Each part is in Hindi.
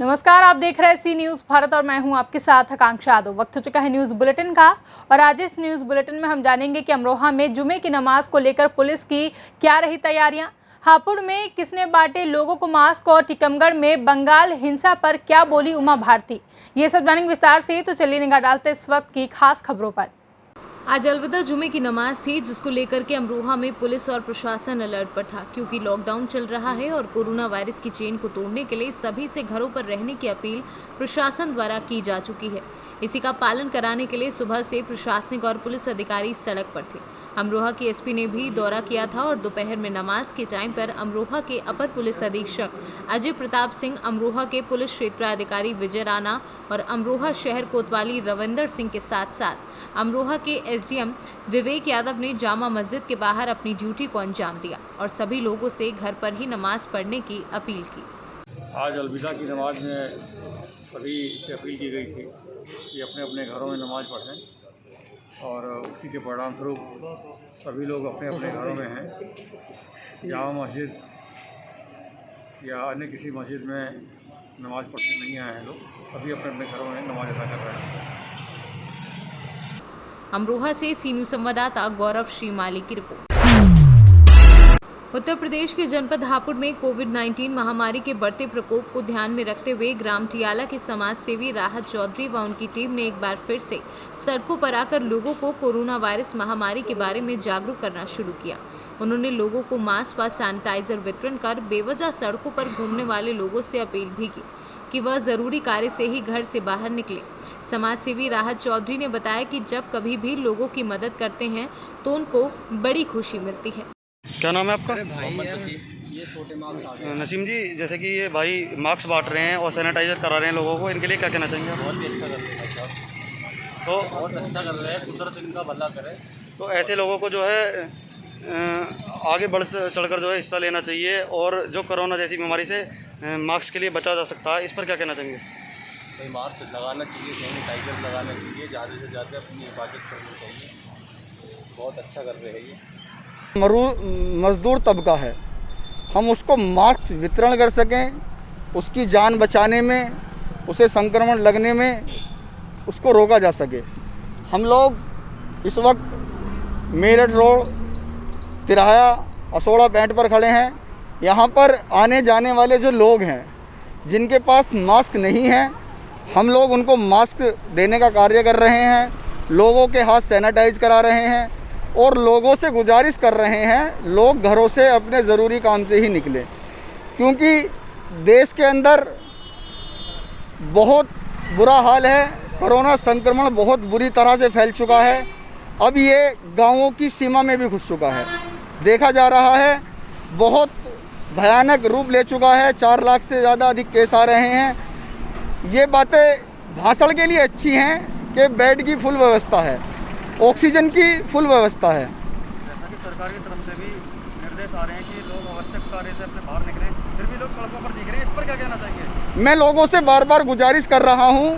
नमस्कार, आप देख रहे हैं सी न्यूज़ भारत और मैं हूं आपके साथ आकांक्षा यादव। वक्त हो चुका है न्यूज़ बुलेटिन का और आज इस न्यूज़ बुलेटिन में हम जानेंगे कि अमरोहा में जुमे की नमाज को लेकर पुलिस की क्या रही तैयारियां, हापुड़ में किसने बांटे लोगों को मास्क और टीकमगढ़ में बंगाल हिंसा पर क्या बोली उमा भारती। ये सब जानेंगे विस्तार से, तो चलिए निगाह डालते इस वक्त की खास खबरों पर। आज अलविदा जुमे की नमाज थी, जिसको लेकर के अमरोहा में पुलिस और प्रशासन अलर्ट पर था, क्योंकि लॉकडाउन चल रहा है और कोरोना वायरस की चेन को तोड़ने के लिए सभी से घरों पर रहने की अपील प्रशासन द्वारा की जा चुकी है। इसी का पालन कराने के लिए सुबह से प्रशासनिक और पुलिस अधिकारी सड़क पर थे। अमरोहा के एसपी ने भी दौरा किया था और दोपहर में नमाज के टाइम पर अमरोहा के अपर पुलिस अधीक्षक अजय प्रताप सिंह, अमरोहा के पुलिस क्षेत्राधिकारी विजय राणा और अमरोहा शहर कोतवाली रविंदर सिंह के साथ साथ अमरोहा के एसडीएम विवेक यादव ने जामा मस्जिद के बाहर अपनी ड्यूटी को अंजाम दिया और सभी लोगों से घर पर ही नमाज पढ़ने की अपील की। आज अलविदा की नमाज में सभी से अपील की गई थी कि अपने अपने घरों में नमाज पढ़ें और उसी के परिणाम स्वरूप सभी लोग अपने अपने घरों में हैं। जामा मस्जिद या अन्य किसी मस्जिद में नमाज पढ़ने नहीं आए हैं लोग, सभी अपने अपने घरों में नमाज अदा कर रहे हैं। अमरोहा से सी न्यूज़ संवाददाता गौरव श्रीमाली की रिपोर्ट। उत्तर प्रदेश के जनपद हापुड़ में कोविड-19 महामारी के बढ़ते प्रकोप को ध्यान में रखते हुए ग्राम टियाला के समाज सेवी राहत चौधरी व उनकी टीम ने एक बार फिर से सड़कों पर आकर लोगों को कोरोना वायरस महामारी के बारे में जागरूक करना शुरू किया। उन्होंने लोगों को मास्क व सैनिटाइजर वितरण कर बेवजह सड़कों पर घूमने वाले लोगों से अपील भी की कि वह जरूरी कार्य से ही घर से बाहर निकले। समाज सेवी राहत चौधरी ने बताया कि जब कभी भी लोगों की मदद करते हैं तो उनको बड़ी खुशी मिलती है। क्या नाम है आपका? ये छोटे मास्क नसीम जी, जैसे कि ये भाई मास्क बांट रहे हैं और सैनिटाइजर करा रहे हैं लोगों को, इनके लिए क्या कहना चाहेंगे आप? बहुत ही अच्छा कर रहे हैं साहब, तो बहुत अच्छा कर रहे हैं। कुदरत इनका भला करे। तो ऐसे लोगों को जो है आगे बढ़ चढ़कर जो है हिस्सा लेना चाहिए और जो कोरोना जैसी बीमारी से मास्क के लिए बचा जा सकता है, इस पर क्या कहना चाहेंगे? भाई मास्क लगाना चाहिए, सैनिटाइजर लगाना चाहिए, ज़्यादा से ज़्यादा अपनी हिफाजत करनी चाहिए। बहुत अच्छा कर रहे हैं ये। मजदूर तबका है, हम उसको मास्क वितरण कर सकें, उसकी जान बचाने में, उसे संक्रमण लगने में उसको रोका जा सके। हम लोग इस वक्त मेरठ रोड तिराहा असोड़ा पैंट पर खड़े हैं। यहाँ पर आने जाने वाले जो लोग हैं जिनके पास मास्क नहीं है, हम लोग उनको मास्क देने का कार्य कर रहे हैं, लोगों के हाथ सैनिटाइज करा रहे हैं और लोगों से गुजारिश कर रहे हैं लोग घरों से अपने ज़रूरी काम से ही निकलें, क्योंकि देश के अंदर बहुत बुरा हाल है। कोरोना संक्रमण बहुत बुरी तरह से फैल चुका है। अब ये गांवों की सीमा में भी घुस चुका है। देखा जा रहा है बहुत भयानक रूप ले चुका है। 4 लाख से ज़्यादा अधिक केस आ रहे हैं। ये बातें भाषण के लिए अच्छी हैं कि बेड की फुल व्यवस्था है, ऑक्सीजन की फुल व्यवस्था है। जैसा कि सरकार की तरफ से भी निर्देश आ रहे हैं कि लोग आवश्यक कार्य से अपने बाहर निकलें, फिर भी लोग सड़कों पर दिख रहे हैं, इस पर क्या कहना चाहेंगे? मैं लोगों से बार बार गुजारिश कर रहा हूं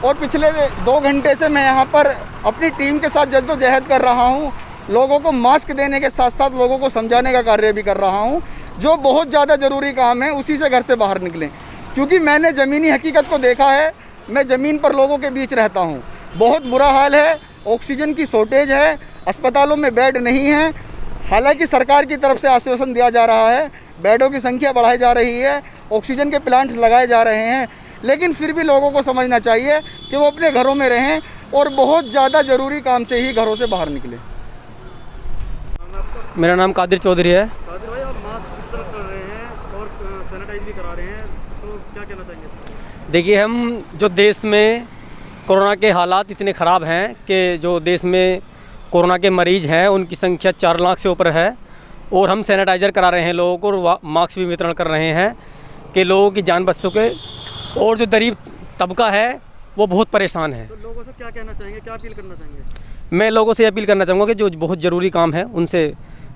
और पिछले 2 घंटे से मैं यहां पर अपनी टीम के साथ जद्दोजहद कर रहा हूं। लोगों को मास्क देने के साथ साथ लोगों को समझाने का कार्य भी कर रहा हूं। जो बहुत ज़्यादा ज़रूरी काम है उसी से घर से बाहर निकलें, क्योंकि मैंने ज़मीनी हकीकत को देखा है। मैं ज़मीन पर लोगों के बीच रहता हूँ, बहुत बुरा हाल है। ऑक्सीजन की शॉर्टेज है, अस्पतालों में बेड नहीं है। हालांकि सरकार की तरफ से आश्वासन दिया जा रहा है, बेडों की संख्या बढ़ाई जा रही है, ऑक्सीजन के प्लांट्स लगाए जा रहे हैं, लेकिन फिर भी लोगों को समझना चाहिए कि वो अपने घरों में रहें और बहुत ज़्यादा ज़रूरी काम से ही घरों से बाहर निकलें। मेरा नाम कादिर चौधरी है। कादिर भाई, आप मास्क वितरण कर रहे हैं और सैनिटाइज भी करा रहे हैं, तो क्या कहना चाहेंगे? देखिए, हम जो देश में कोरोना के हालात इतने ख़राब हैं कि जो देश में कोरोना के मरीज़ हैं उनकी संख्या 4 लाख से ऊपर है और हम सैनिटाइज़र करा रहे हैं लोगों को और मास्क भी वितरण कर रहे हैं कि लोगों की जान बच सके। और जो गरीब तबका है वो बहुत परेशान है। तो लोगों से क्या कहना चाहेंगे, क्या अपील करना चाहेंगे? मैं लोगों से अपील करना चाहूँगा कि जो बहुत ज़रूरी काम है उनसे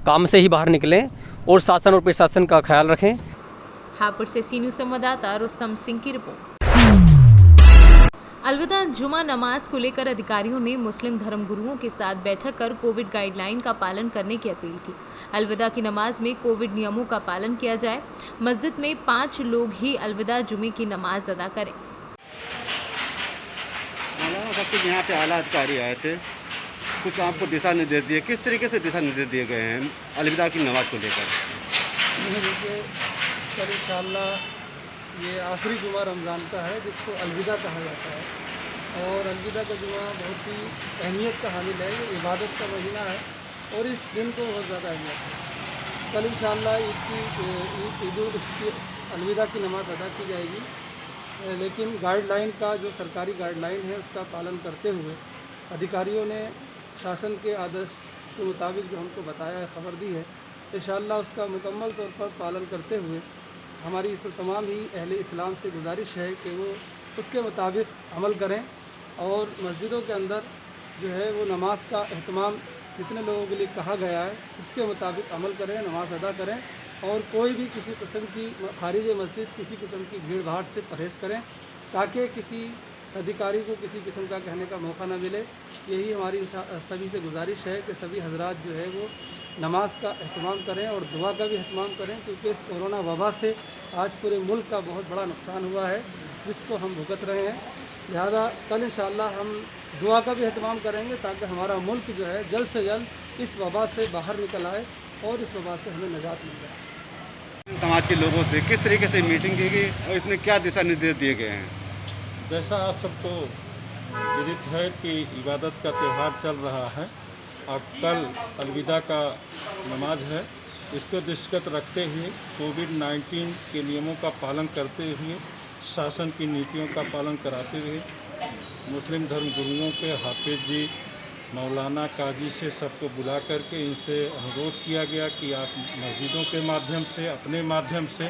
काम से ही बाहर निकलें और शासन और प्रशासन का ख्याल रखें। हापुड़ से सी न्यूज़ संवाददाता रुस्तम सिंह की रिपोर्ट। अलविदा जुमा नमाज को लेकर अधिकारियों ने मुस्लिम धर्मगुरुओं के साथ बैठक कर कोविड गाइडलाइन का पालन करने की अपील की। अलविदा की नमाज में कोविड नियमों का पालन किया जाए। मस्जिद में 5 लोग ही अलविदा जुमे की नमाज अदा करें। सब कुछ यहाँ पे आला अधिकारी आए थे, कुछ आपको दिशा निर्देश दिए, किस तरीके से दिशा निर्देश दिए गए हैं अलविदा की नमाज को लेकर? देखिए, कल इंशाअल्लाह ये आखिरी जुमा रमज़ान का है जिसको अलविदा कहा जाता है और अलविदा का जुमा बहुत ही अहमियत का हामिल है। ये इबादत का महीना है और इस दिन को बहुत ज़्यादा अहमियत है। कल इंशाअल्लाह ईद उसकी अलविदा की नमाज़ अदा की जाएगी, लेकिन गाइडलाइन का जो सरकारी गाइडलाइन है उसका पालन करते हुए अधिकारियों ने शासन के आदेश के मुताबिक जो हमको बताया है, ख़बर दी है, इंशाअल्लाह उसका मुकम्मल तौर पर पालन करते हुए हमारी इस तमाम ही अहले इस्लाम से गुजारिश है कि वो उसके मुताबिक अमल करें और मस्जिदों के अंदर जो है वो नमाज का एहतमाम जितने लोगों के लिए कहा गया है उसके मुताबिक अमल करें, नमाज अदा करें और कोई भी किसी किस्म की खारिज मस्जिद किसी किस्म की भीड़ भाड़ से परहेज़ करें ताकि किसी अधिकारी को किसी किस्म का कहने का मौका ना मिले। यही हमारी सभी से गुजारिश है कि सभी हजरात जो है वो नमाज का एहतमाम करें और दुआ का भी एहतमाम करें, क्योंकि इस कोरोना वबा से आज पूरे मुल्क का बहुत बड़ा नुकसान हुआ है जिसको हम भुगत रहे हैं। लिहाजा कल इंशाअल्लाह हम दुआ का भी एहतमाम करेंगे ताकि हमारा मुल्क जो है जल्द से जल्द इस वबा से बाहर निकल आए और इस वबा से हमें निजात मिल जाए। समाज के लोगों से किस तरीके से मीटिंग की गई और इसमें क्या दिशा निर्देश दिए गए हैं? जैसा आप सबको विदित है कि इबादत का त्यौहार चल रहा है और कल अलविदा का नमाज है, इसको दृष्टिगत रखते हुए कोविड-19 के नियमों का पालन करते हुए शासन की नीतियों का पालन कराते हुए मुस्लिम धर्म गुरुओं के हाफिज जी, मौलाना, काजी से सबको बुला करके इनसे अनुरोध किया गया कि आप मस्जिदों के माध्यम से, अपने माध्यम से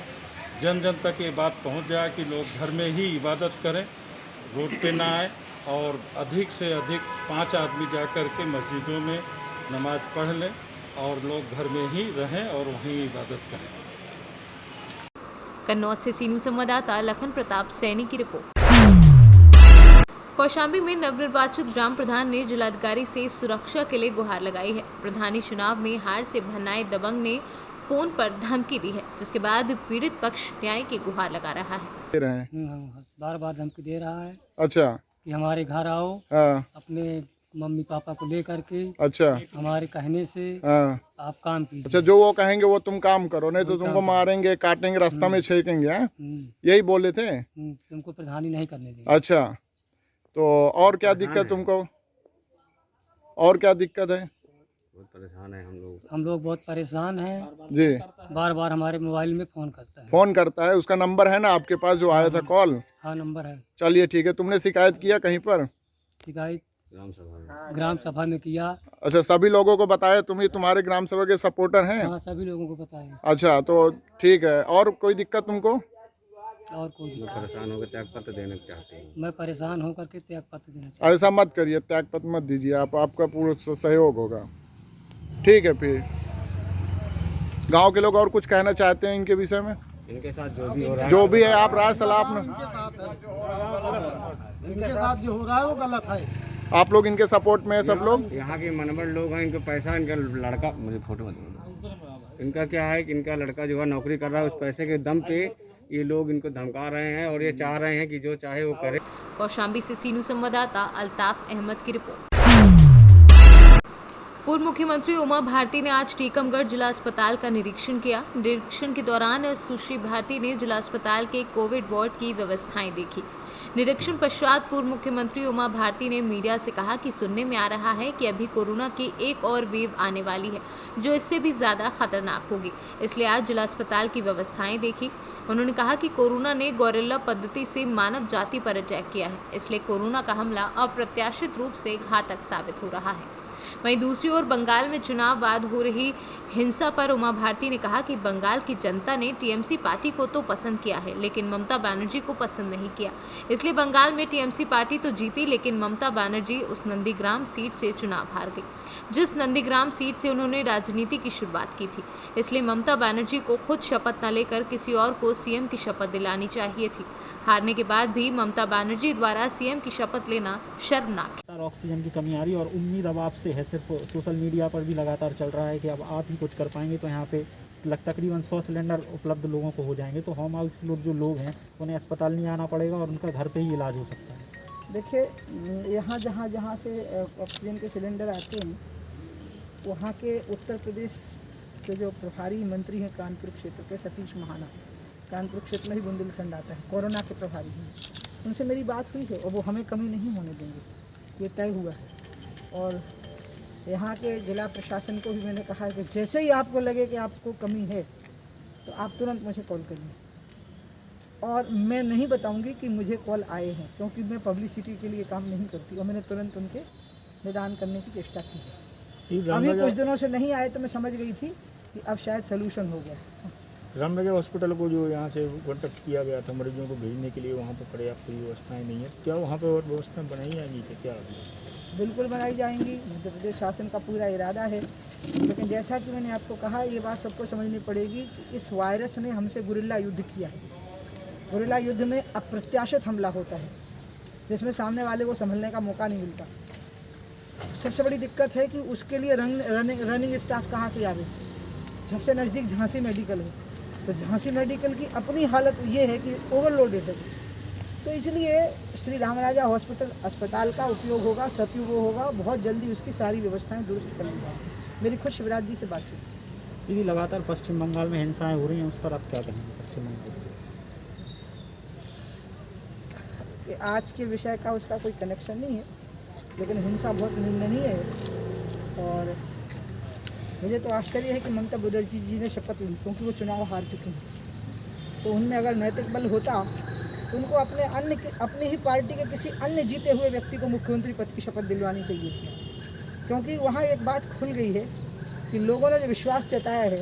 जन जन तक ये बात पहुंच जाए कि लोग घर में ही इबादत करें, रोड पे ना आए और अधिक से अधिक 5 आदमी जा कर के मस्जिदों में नमाज पढ़ लें और लोग घर में ही रहें और वहीं इबादत करें। कन्नौज से सी न्यूज़ संवाददाता लखन प्रताप सैनी की रिपोर्ट। कौशाम्बी में नवनिर्वाचित ग्राम प्रधान ने जिलाधिकारी से सुरक्षा के लिए गुहार लगाई है। प्रधानी चुनाव में हार से भन्नाए दबंग ने फोन पर धमकी दी है, जिसके बाद पीड़ित पक्ष न्याय की गुहार लगा रहा है। बार बार धमकी दे रहा है अच्छा कि हमारे घर आओ, हाँ अपने मम्मी पापा को लेकर के, अच्छा हमारे कहने से हाँ आप काम कीजिए। अच्छा, जो वो कहेंगे वो तुम काम करो, नहीं तो तुमको मारेंगे, काटेंगे, रास्ता में छेकेंगे। हाँ यही बोले थे। तुमको प्रधानी नहीं करने देंगे। अच्छा, तो और क्या दिक्कत तुमको, और क्या दिक्कत है? बहुत परेशान है हम लोग बहुत परेशान हैं जी। बार बार हमारे मोबाइल में फ़ोन करता है। उसका नंबर है ना आपके पास जो आया था कॉल? हाँ नंबर है। चलिए ठीक है। तुमने शिकायत किया कहीं पर? शिकायत ग्राम सभा में किया। अच्छा, सभी लोगों को बताया? तुम्हारे ग्राम सभा के सपोर्टर हैं? हाँ सभी लोगों को बताया। अच्छा, तो ठीक है। और कोई दिक्कत तुमको? और कोई दिक्कत? परेशान होकर त्याग पत्र देना चाहते हैं। मैं परेशान होकर के त्याग पत्र देना चाहता ऐसा मत करिए, त्याग पत्र मत दीजिए आप, आपका पूरा सहयोग होगा। ठीक है। फिर गांव के लोग और कुछ कहना चाहते हैं इनके विषय में? इनके साथ जो भी हो रहा है, जो भी है आप राय सलाह अपना, इनके साथ जो हो रहा है वो गलत है। आप लोग इनके सपोर्ट में है सब लोग? यहाँ के मनोबल लोग हैं, इनको पैसा, इनका लड़का, मुझे फोटो इनका क्या है कि इनका लड़का जो है नौकरी कर रहा है, उस पैसे के दम पे ये लोग इनको धमका रहे हैं और ये चाह रहे हैं कि जो चाहे वो करे। कौशाम्बी से सी न्यूज़ संवाददाता अल्ताफ अहमद की रिपोर्ट। पूर्व मुख्यमंत्री उमा भारती ने आज टीकमगढ़ जिला अस्पताल का निरीक्षण किया। निरीक्षण के दौरान सुश्री भारती ने जिला अस्पताल के कोविड वार्ड की व्यवस्थाएं देखी। निरीक्षण पश्चात पूर्व मुख्यमंत्री उमा भारती ने मीडिया से कहा कि सुनने में आ रहा है कि अभी कोरोना की एक और वेव आने वाली है जो इससे भी ज़्यादा खतरनाक होगी, इसलिए आज जिला अस्पताल की व्यवस्थाएं देखी। उन्होंने कहा कि कोरोना ने गोरिल्ला पद्धति से मानव जाति पर अटैक किया है, इसलिए कोरोना का हमला अप्रत्याशित रूप से घातक साबित हो रहा है। वहीं दूसरी ओर बंगाल में चुनाव बाद हो रही हिंसा पर उमा भारती ने कहा कि बंगाल की जनता ने टीएमसी पार्टी को तो पसंद किया है लेकिन ममता बनर्जी को पसंद नहीं किया, इसलिए बंगाल में टीएमसी पार्टी तो जीती लेकिन ममता बनर्जी उस नंदीग्राम सीट से चुनाव हार गई, जिस नंदीग्राम सीट से उन्होंने राजनीति की शुरुआत की थी। इसलिए ममता बनर्जी को खुद शपथ न लेकर किसी और को सीएम की शपथ दिलानी चाहिए थी। हारने के बाद भी ममता बनर्जी द्वारा सीएम की शपथ लेना शर्मनाक है। ऑक्सीजन की कमी आ रही है और उम्मीद अब आपसे है, सिर्फ सोशल मीडिया पर भी लगातार चल रहा है कि अब आप ही कुछ कर पाएंगे, तो यहाँ पे तकरीबन 100 सिलेंडर उपलब्ध लोगों को हो जाएंगे, तो होम हाउस जो लोग हैं उन्हें अस्पताल नहीं आना पड़ेगा और उनका घर पे ही इलाज हो सकता है। देखिए, यहाँ जहाँ से ऑक्सीजन के सिलेंडर आते हैं वहाँ के उत्तर प्रदेश के जो प्रभारी मंत्री हैं कानपुर क्षेत्र के सतीश महाना, कानपुर क्षेत्र में ही बुंदेलखंड आता है, कोरोना के प्रभारी हैं, उनसे मेरी बात हुई है और वो हमें कमी नहीं होने देंगे, ये तय हुआ है। और यहाँ के जिला प्रशासन को भी मैंने कहा है कि जैसे ही आपको लगे कि आपको कमी है तो आप तुरंत मुझे कॉल करिए। और मैं नहीं बताऊंगी कि मुझे कॉल आए हैं, क्योंकि मैं पब्लिसिटी के लिए काम नहीं करती, और मैंने तुरंत उनके निदान करने की चेष्टा की है। अभी कुछ दिनों से नहीं आए तो मैं समझ गई थी कि अब शायद सलूशन हो गया। रामनगर हॉस्पिटल को जो यहाँ से कॉन्टेक्ट किया गया था मरीजों को भेजने के लिए, वहाँ पर पर्याप्त व्यवस्थाएं नहीं है, क्या वहाँ पर और व्यवस्थाएं बनाई जाएंगी क्या? बिल्कुल बनाई जाएंगी, मध्य प्रदेश शासन का पूरा इरादा है। लेकिन जैसा कि मैंने आपको कहा, ये बात सबको समझनी पड़ेगी कि इस वायरस ने हमसे गुरिल्ला युद्ध किया है। गुरिल्ला युद्ध में अप्रत्याशित हमला होता है जिसमें सामने वाले को संभलने का मौका नहीं मिलता। सबसे बड़ी दिक्कत है कि उसके लिए रनिंग स्टाफ कहाँ से आवे। सबसे नज़दीक झांसी मेडिकल है, तो झांसी मेडिकल की अपनी हालत ये है कि ओवरलोडेड है। तो इसलिए श्री रामराजा हॉस्पिटल अस्पताल का उपयोग होगा, सदुपयोग होगा, बहुत जल्दी उसकी सारी व्यवस्थाएं दुरुस्त कर ली जाएंगी। मेरी खुद शिवराज जी से बात हुई। दीदी, लगातार पश्चिम बंगाल में हिंसाएं हो रही हैं, उस पर आप क्या कहेंगे? पश्चिम बंगाल आज के विषय का उसका कोई कनेक्शन नहीं है, लेकिन हिंसा बहुत निंदनीय है। और मुझे तो आश्चर्य है कि ममता बनर्जी जी ने शपथ ली, क्योंकि वो चुनाव हार चुके हैं। तो उनमें अगर नैतिक बल होता तो उनको अपनी ही पार्टी के किसी अन्य जीते हुए व्यक्ति को मुख्यमंत्री पद की शपथ दिलवानी चाहिए थी। क्योंकि वहाँ एक बात खुल गई है कि लोगों ने जो विश्वास जताया है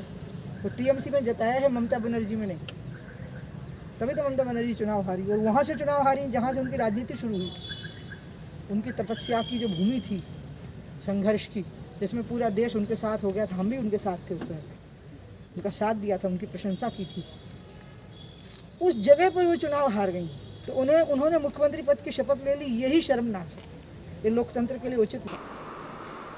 वो टीएमसी में जताया है, ममता बनर्जी में नहीं। तभी तो ममता बनर्जी चुनाव हारी, और वहाँ से चुनाव हारी जहाँ से उनकी राजनीति शुरू हुई। उनकी तपस्या की जो भूमि थी संघर्ष की, जिसमें पूरा देश उनके साथ हो गया था, हम भी उनके साथ थे, उस समय उनका साथ दिया था, उनकी प्रशंसा की थी, उस जगह पर वो चुनाव हार गई। तो उन्होंने मुख्यमंत्री पद की शपथ ले ली, यही शर्मनाक है, ये लोकतंत्र के लिए उचित नहीं।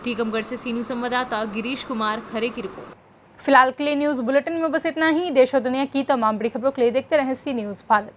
टीकमगढ़ से सी न्यूज़ संवाददाता गिरीश कुमार खरे की रिपोर्ट। फिलहाल के लिए न्यूज़ बुलेटिन में बस इतना ही। देश और दुनिया की तमाम बड़ी खबरों के लिए देखते रहें सी न्यूज़ भारत।